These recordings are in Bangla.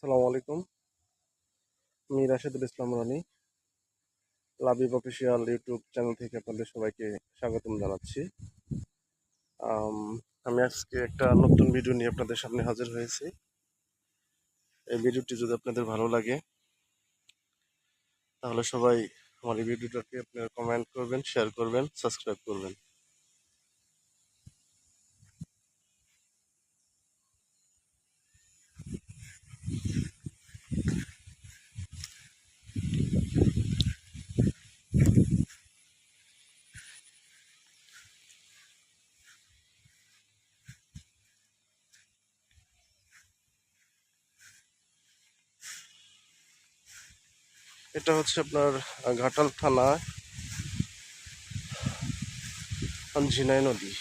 আসসালামু আলাইকুম। আমি রাশেদুল ইসলাম রানী, লাবিব অফিসিয়াল ইউটিউব চ্যানেল থেকে আপনাদের সবাইকে স্বাগতম জানাচ্ছি। আম, আমি আজকে একটা নতুন ভিডিও নিয়ে আপনাদের সামনে হাজির হয়েছি। এই ভিডিওটি যদি আপনাদের ভালো লাগে তাহলে সবাই আমার এই ভিডিওটাকে আপনারা কমেন্ট করবেন, শেয়ার করবেন, সাবস্ক্রাইব করবেন। এটা হচ্ছে আপনার ঘাটাল থানা ঝিনাই নদী।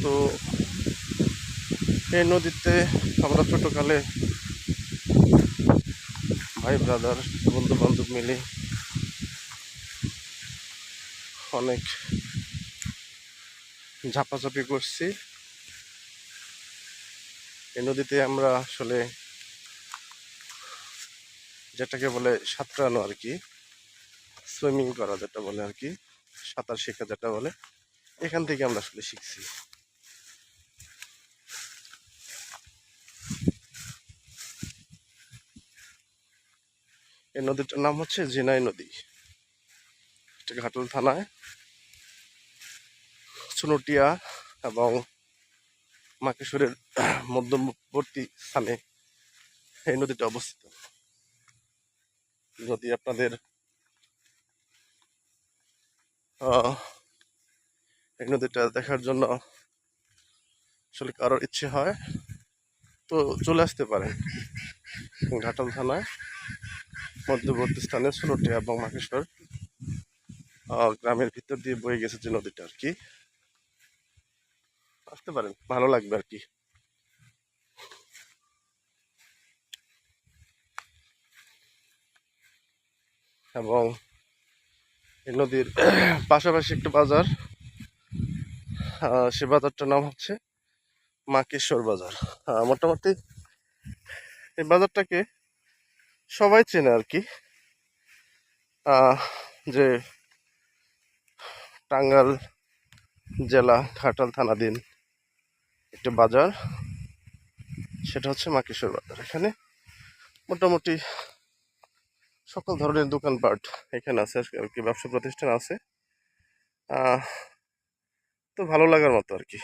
তো এই নদীতে আমরা ছোটকালে ভাই ব্রাদার বন্ধু বান্ধব মিলে অনেক ঝাপাঝাপি করছি। এই নদীতে আমরা আসলে যেটাকে বলে সাঁতরানো আর কি, সুইমিং করা যেটা বলে আর কি, সাঁতার শেখা যেটা বলে, এখান থেকে আমরা আসলে শিখছি। এই নদীটার নাম হচ্ছে ঝিনাই নদী। এটা ঘাটাল থানায় চুনটিয়া এবং মাকেশ্বরের মধ্যবর্তী স্থানে এই নদীটা অবস্থিত। যদি আপনাদের এই নদীটা দেখার জন্য আসলে কারোর ইচ্ছে হয় তো চলে আসতে পারেন ঘাটাল থানায় মধ্যবর্তী স্থানে চুনটিয়া এবং মাকেশ্বর গ্রামের ভিতর দিয়ে বয়ে গেছে যে নদীটা আর কি। আসতে পারেন, ভালো লাগবে আর কি। এবং এই নদীর পাশাপাশি একটা বাজার, সে বাজারটার নাম হচ্ছে মাকেশ্বর বাজার। মোটামুটি এই বাজারটাকে সবাই চেনে আর কি। যে টাঙ্গাইল জেলা ঘাটাল থানাধীন একটা বাজার, সেটা হচ্ছে মাকেশ্বর বাজার। এখানে মোটামুটি সকল ধরনের দোকানপাট এখানে আছে আর কি, ব্যবসা প্রতিষ্ঠান আছে। তো ভালো লাগার মতো আর কি।